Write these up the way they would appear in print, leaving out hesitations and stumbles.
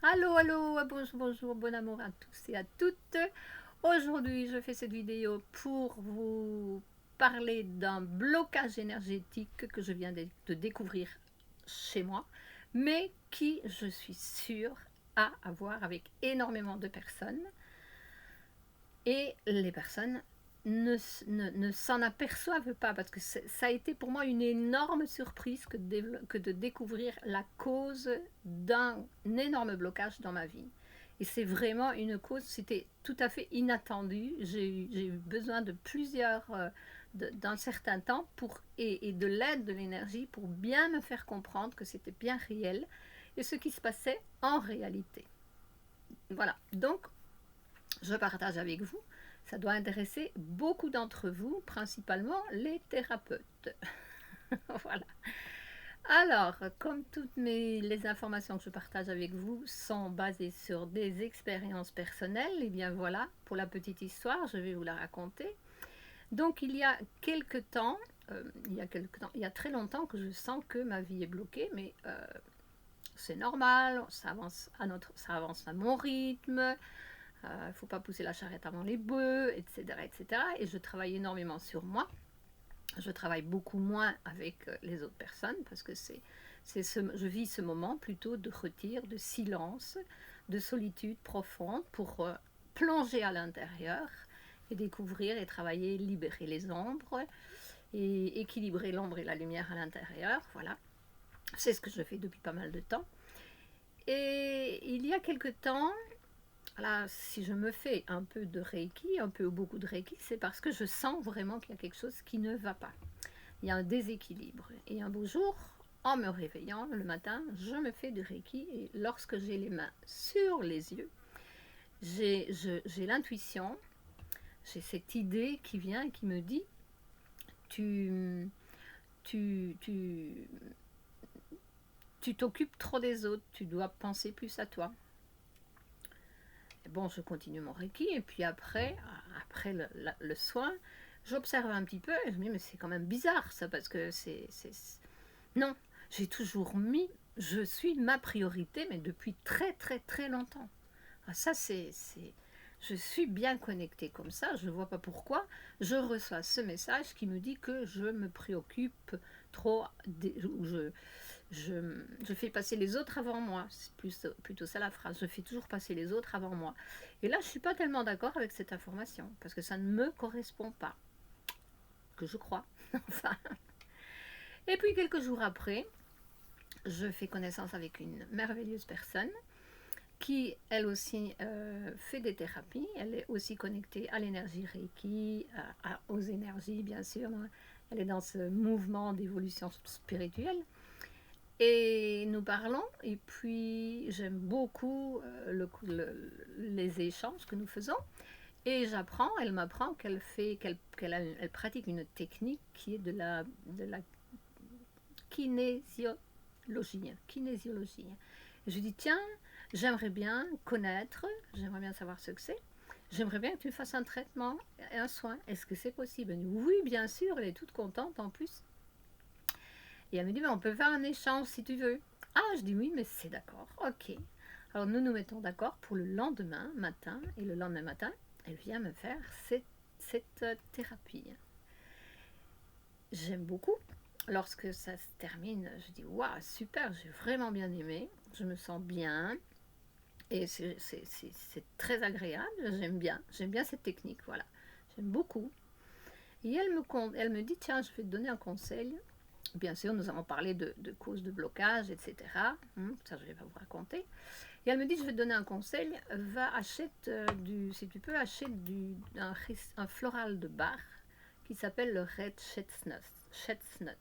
Allô, allô, bonjour, bonjour, bon amour à tous et à toutes. Aujourd'hui, je fais cette vidéo pour vous parler d'un blocage énergétique que je viens de découvrir chez moi, mais qui, je suis sûre, a à voir avec énormément de personnes. Et les personnes ne s'en aperçoivent pas parce que ça a été pour moi une énorme surprise que de découvrir la cause d'un énorme blocage dans ma vie. Et c'est vraiment une cause, c'était tout à fait inattendu. J'ai eu besoin de d'un certain temps et de l'aide de l'énergie pour bien me faire comprendre que c'était bien réel et ce qui se passait en réalité. Voilà, donc je partage avec vous. Ça doit intéresser beaucoup d'entre vous, principalement les thérapeutes. Voilà. Alors, comme les informations que je partage avec vous sont basées sur des expériences personnelles, et bien voilà, pour la petite histoire, je vais vous la raconter. Donc, il y a il y a très longtemps que je sens que ma vie est bloquée, mais c'est normal, ça avance à mon rythme, il ne faut pas pousser la charrette avant les bœufs, etc., etc. Et je travaille énormément sur moi. Je travaille beaucoup moins avec les autres personnes parce que je vis ce moment plutôt de retire, de silence, de solitude profonde pour plonger à l'intérieur et découvrir et travailler, libérer les ombres et équilibrer l'ombre et la lumière à l'intérieur. Voilà, c'est ce que je fais depuis pas mal de temps. Et il y a quelque temps, là, si je me fais un peu de Reiki, un peu ou beaucoup de Reiki, c'est parce que je sens vraiment qu'il y a quelque chose qui ne va pas. Il y a un déséquilibre. Et un beau jour, en me réveillant le matin, je me fais du Reiki et lorsque j'ai les mains sur les yeux, j'ai l'intuition, j'ai cette idée qui vient et qui me dit tu tu tu tu t'occupes trop des autres, tu dois penser plus à toi. Et bon, je continue mon Reiki et puis après le soin, j'observe un petit peu et je me dis mais c'est quand même bizarre ça parce que non, j'ai toujours mis je suis ma priorité mais depuis très très très longtemps. Ah, ça je suis bien connectée comme ça, je ne vois pas pourquoi je reçois ce message qui me dit que je me préoccupe trop, je fais passer les autres avant moi. C'est plutôt ça la phrase. Je fais toujours passer les autres avant moi. Et là, je ne suis pas tellement d'accord avec cette information parce que ça ne me correspond pas, que je crois. Enfin. Et puis quelques jours après, je fais connaissance avec une merveilleuse personne qui, elle aussi, fait des thérapies. Elle est aussi connectée à l'énergie Reiki, aux énergies, bien sûr. Elle est dans ce mouvement d'évolution spirituelle. Et nous parlons, et puis j'aime beaucoup les échanges que nous faisons. Et elle m'apprend elle pratique une technique qui est de la kinésiologie. Kinésiologie. Et je dis, tiens, j'aimerais bien connaître, j'aimerais bien savoir ce que c'est. J'aimerais bien que tu fasses un traitement et un soin. Est-ce que c'est possible? Elle dit, oui, bien sûr, elle est toute contente en plus. Et elle me dit, mais on peut faire un échange si tu veux. Ah, je dis oui, mais c'est d'accord, ok. Alors nous nous mettons d'accord pour le lendemain matin, et le lendemain matin, elle vient me faire cette thérapie. J'aime beaucoup. Lorsque ça se termine, je dis, waouh, super, j'ai vraiment bien aimé, je me sens bien, et c'est très agréable, j'aime bien cette technique, voilà. J'aime beaucoup. Et elle me dit, tiens, je vais te donner un conseil. Bien sûr, nous avons parlé de causes de blocage, etc. Ça, je ne vais pas vous raconter. Et elle me dit, je vais te donner un conseil, si tu peux, achète un floral de Bach qui s'appelle le Red Chestnut.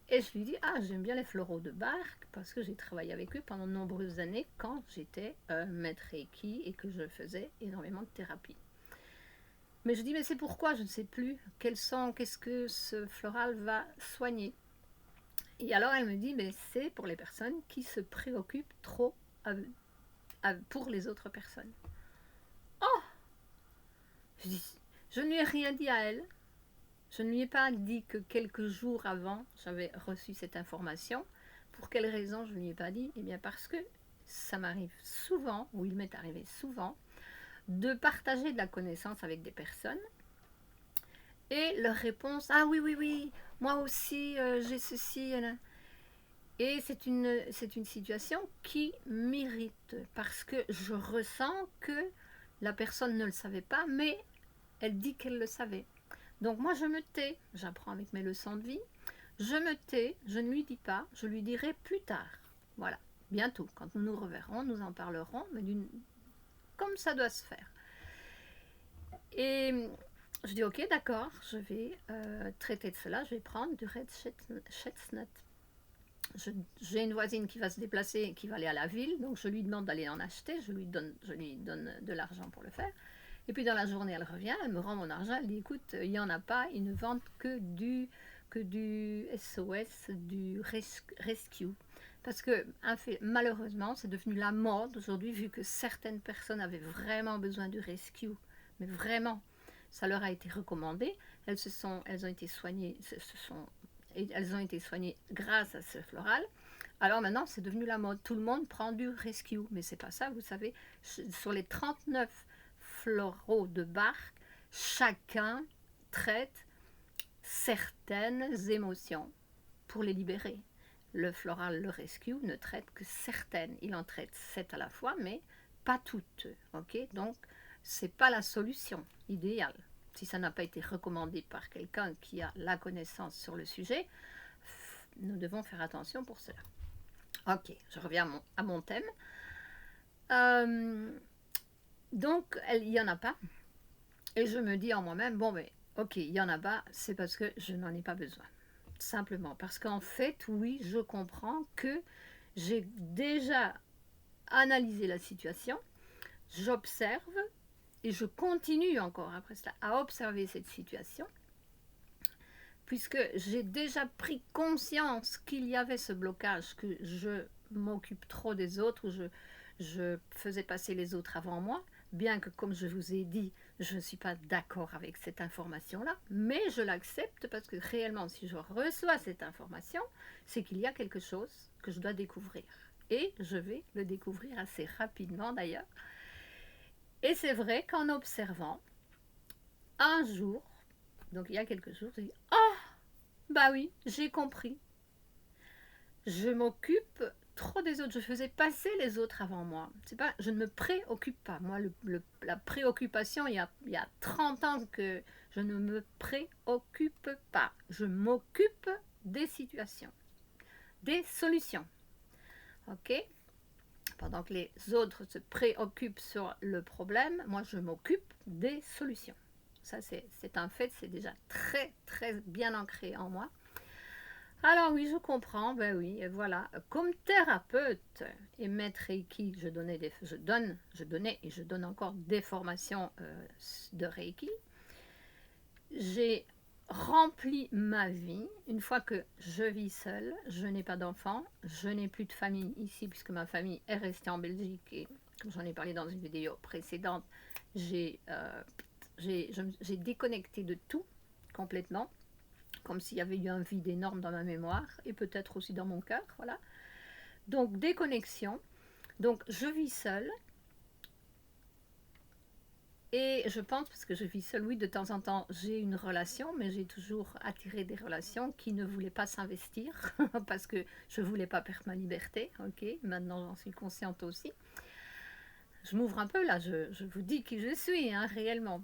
Et je lui dis, ah, j'aime bien les floraux de Bach parce que j'ai travaillé avec eux pendant de nombreuses années quand j'étais maître Reiki et que je faisais énormément de thérapie. Mais je dis, mais c'est pourquoi, je ne sais plus qu'est-ce que ce floral va soigner. Et alors elle me dit, mais c'est pour les personnes qui se préoccupent trop pour les autres personnes. Oh, je dis, je ne lui ai rien dit à elle. Je ne lui ai pas dit que quelques jours avant, j'avais reçu cette information. Pour quelle raison je ne lui ai pas dit? Eh bien parce que ça m'arrive souvent, ou il m'est arrivé souvent, de partager de la connaissance avec des personnes et leur réponse, ah oui, oui, oui, moi aussi j'ai ceci. Et c'est une situation qui m'irrite parce que je ressens que la personne ne le savait pas, mais elle dit qu'elle le savait. Donc moi je me tais, j'apprends avec mes leçons de vie, je me tais, je ne lui dis pas, je lui dirai plus tard. Voilà, bientôt, quand nous nous reverrons, nous en parlerons, mais comme ça doit se faire. Et je dis ok, d'accord, je vais traiter de cela, je vais prendre du red chestnut. J'ai une voisine qui va se déplacer, qui va aller à la ville, donc je lui demande d'aller en acheter, je lui donne de l'argent pour le faire. Et puis dans la journée, elle revient, elle me rend mon argent, elle dit écoute, il n'y en a pas, ils ne vendent que du SOS, du rescue. Parce que malheureusement, c'est devenu la mode aujourd'hui, vu que certaines personnes avaient vraiment besoin du rescue, mais vraiment, ça leur a été recommandé, elles ont été soignées, elles ont été soignées grâce à ce floral. Alors maintenant, c'est devenu la mode. Tout le monde prend du rescue, mais c'est pas ça, vous savez. Sur les 39 floraux de Bach, chacun traite certaines émotions pour les libérer. Le floral, le rescue, ne traite que certaines. Il en traite 7 à la fois, mais pas toutes. Okay, donc, c'est pas la solution idéale. Si ça n'a pas été recommandé par quelqu'un qui a la connaissance sur le sujet, nous devons faire attention pour cela. Ok, je reviens à mon thème. Donc, il n'y en a pas. Et je me dis en moi-même, bon, mais ok, il n'y en a pas, c'est parce que je n'en ai pas besoin. Simplement. Parce qu'en fait, oui, je comprends que j'ai déjà analysé la situation, j'observe et je continue encore après cela à observer cette situation, puisque j'ai déjà pris conscience qu'il y avait ce blocage, que je m'occupe trop des autres, ou je faisais passer les autres avant moi, bien que, comme je vous ai dit, je ne suis pas d'accord avec cette information-là, mais je l'accepte parce que réellement, si je reçois cette information, c'est qu'il y a quelque chose que je dois découvrir. Et je vais le découvrir assez rapidement d'ailleurs. Et c'est vrai qu'en observant, un jour, donc il y a quelques jours, je dis « Ah, bah oui, j'ai compris. Je m'occupe trop des autres. Je faisais passer les autres avant moi. C'est pas, je ne me préoccupe pas. Moi, la préoccupation, il y a 30 ans que je ne me préoccupe pas. Je m'occupe des situations, des solutions. Ok ? Pendant que les autres se préoccupent sur le problème, moi, je m'occupe des solutions. Ça, c'est un fait, c'est déjà très, très bien ancré en moi. Alors oui, je comprends, ben oui, et voilà. Comme thérapeute et maître Reiki, je donnais et je donne encore des formations de Reiki. J'ai rempli ma vie. Une fois que je vis seule, je n'ai pas d'enfants, je n'ai plus de famille ici puisque ma famille est restée en Belgique et comme j'en ai parlé dans une vidéo précédente, j'ai déconnecté de tout complètement, comme s'il y avait eu un vide énorme dans ma mémoire et peut-être aussi dans mon cœur, voilà. Donc déconnexion. Donc je vis seule. Et je pense, parce que je vis seule, oui, de temps en temps, j'ai une relation, mais j'ai toujours attiré des relations qui ne voulaient pas s'investir, parce que je ne voulais pas perdre ma liberté, ok, maintenant j'en suis consciente aussi. Je m'ouvre un peu là, je vous dis qui je suis, hein, réellement,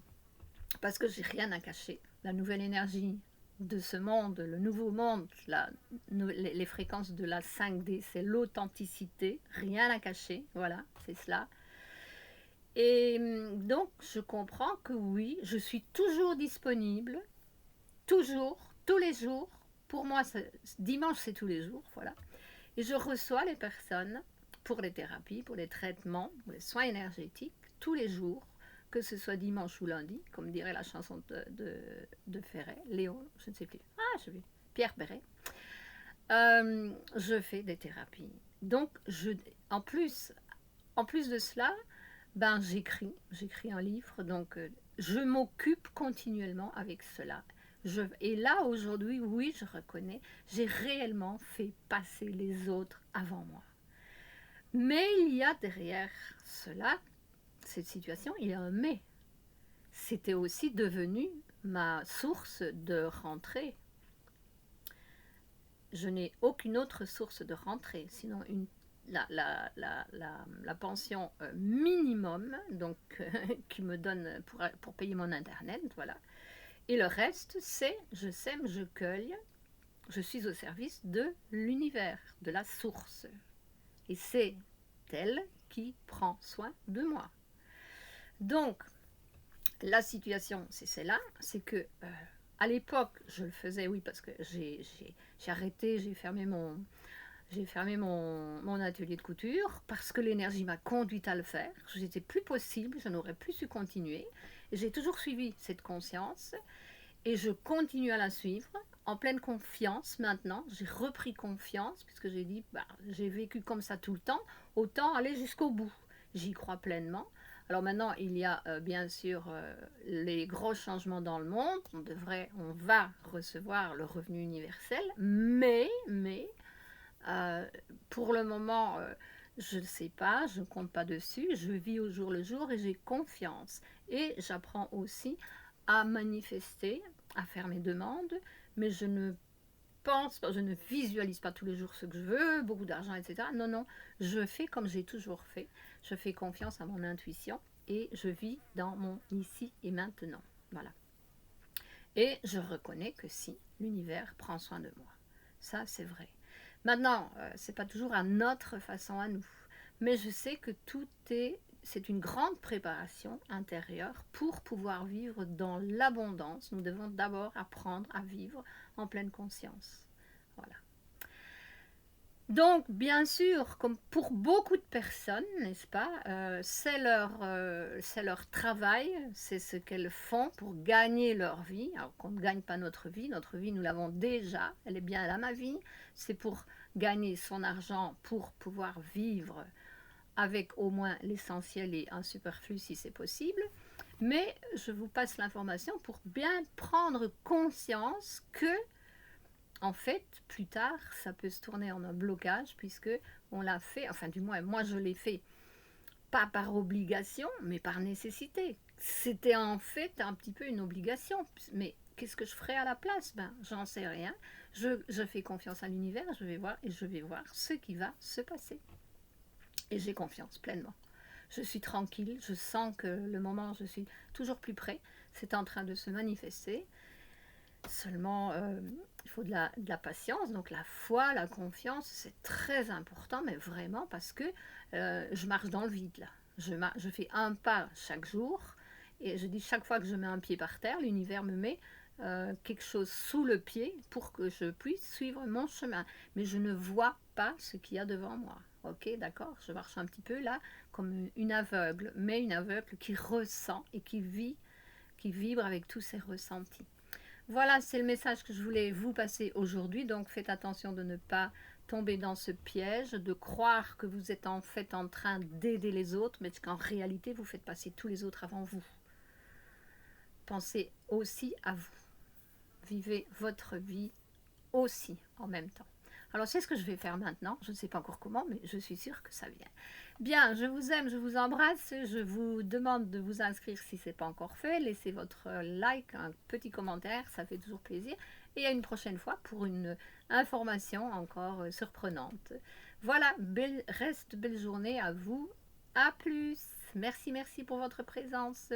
parce que j'ai rien à cacher. La nouvelle énergie de ce monde, le nouveau monde, les fréquences de la 5D, c'est l'authenticité, rien à cacher, voilà, c'est cela. Et donc, je comprends que oui, je suis toujours disponible, toujours, tous les jours. Pour moi, dimanche, c'est tous les jours, voilà. Et je reçois les personnes pour les thérapies, pour les traitements, pour les soins énergétiques, tous les jours, que ce soit dimanche ou lundi, comme dirait la chanson de Ferret, Léon, je ne sais plus, Pierre Perret. Je fais des thérapies. Donc, en plus de cela, ben, j'écris un livre, donc je m'occupe continuellement avec cela. Et là, aujourd'hui, oui, je reconnais, j'ai réellement fait passer les autres avant moi. Mais il y a derrière cela, cette situation, il y a un mais. C'était aussi devenu ma source de rentrée. Je n'ai aucune autre source de rentrée, sinon la pension minimum, donc qui me donne pour payer mon internet, voilà. Et le reste, c'est je sème, je cueille, je suis au service de l'univers, de la source. Et c'est elle qui prend soin de moi. Donc, la situation, c'est celle-là, c'est que à l'époque, je le faisais, oui, parce que j'ai arrêté, j'ai fermé mon atelier de couture parce que l'énergie m'a conduite à le faire. J'étais plus possible, je n'aurais plus su continuer. J'ai toujours suivi cette conscience et je continue à la suivre en pleine confiance maintenant. J'ai repris confiance puisque j'ai dit, bah, j'ai vécu comme ça tout le temps, autant aller jusqu'au bout. J'y crois pleinement. Alors maintenant, il y a bien sûr les gros changements dans le monde. On va recevoir le revenu universel, mais pour le moment, je ne sais pas, je ne compte pas dessus. Je vis au jour le jour et j'ai confiance. Et j'apprends aussi à manifester, à faire mes demandes, mais je ne pense pas, je ne visualise pas tous les jours ce que je veux, beaucoup d'argent, etc. Non, non, je fais comme j'ai toujours fait. Je fais confiance à mon intuition et je vis dans mon ici et maintenant. Voilà. Et je reconnais que si, l'univers prend soin de moi. Ça, c'est vrai. Maintenant, c'est pas toujours à notre façon à nous. Mais je sais que c'est une grande préparation intérieure pour pouvoir vivre dans l'abondance. Nous devons d'abord apprendre à vivre en pleine conscience. Voilà. Donc, bien sûr, comme pour beaucoup de personnes, n'est-ce pas, c'est leur travail, c'est ce qu'elles font pour gagner leur vie. Alors qu'on ne gagne pas notre vie, nous l'avons déjà, elle est bien là, ma vie. C'est pour gagner son argent, pour pouvoir vivre avec au moins l'essentiel et un superflu si c'est possible. Mais je vous passe l'information pour bien prendre conscience que en fait, plus tard, ça peut se tourner en un blocage puisque on l'a fait, enfin du moins moi je l'ai fait, pas par obligation, mais par nécessité. C'était en fait un petit peu une obligation. Mais qu'est-ce que je ferais à la place? Ben, j'en sais rien. Je fais confiance à l'univers, je vais voir et je vais voir ce qui va se passer. Et j'ai confiance pleinement. Je suis tranquille, je sens que le moment, je suis toujours plus près, c'est en train de se manifester. Seulement, il faut de la patience, donc la foi, la confiance, c'est très important, mais vraiment parce que je marche dans le vide là. Je fais un pas chaque jour et je dis chaque fois que je mets un pied par terre, l'univers me met quelque chose sous le pied pour que je puisse suivre mon chemin. Mais je ne vois pas ce qu'il y a devant moi. Ok, d'accord, je marche un petit peu là comme une aveugle, mais une aveugle qui ressent et qui vit, qui vibre avec tous ses ressentis. Voilà, c'est le message que je voulais vous passer aujourd'hui. Donc faites attention de ne pas tomber dans ce piège, de croire que vous êtes en fait en train d'aider les autres, mais qu'en réalité, vous faites passer tous les autres avant vous. Pensez aussi à vous. Vivez votre vie aussi en même temps. Alors c'est ce que je vais faire maintenant. Je ne sais pas encore comment, mais je suis sûre que ça vient. Bien, je vous aime, je vous embrasse. Je vous demande de vous inscrire si ce n'est pas encore fait. Laissez votre like, un petit commentaire, ça fait toujours plaisir. Et à une prochaine fois pour une information encore surprenante. Voilà, belle journée à vous. À plus. Merci, merci pour votre présence.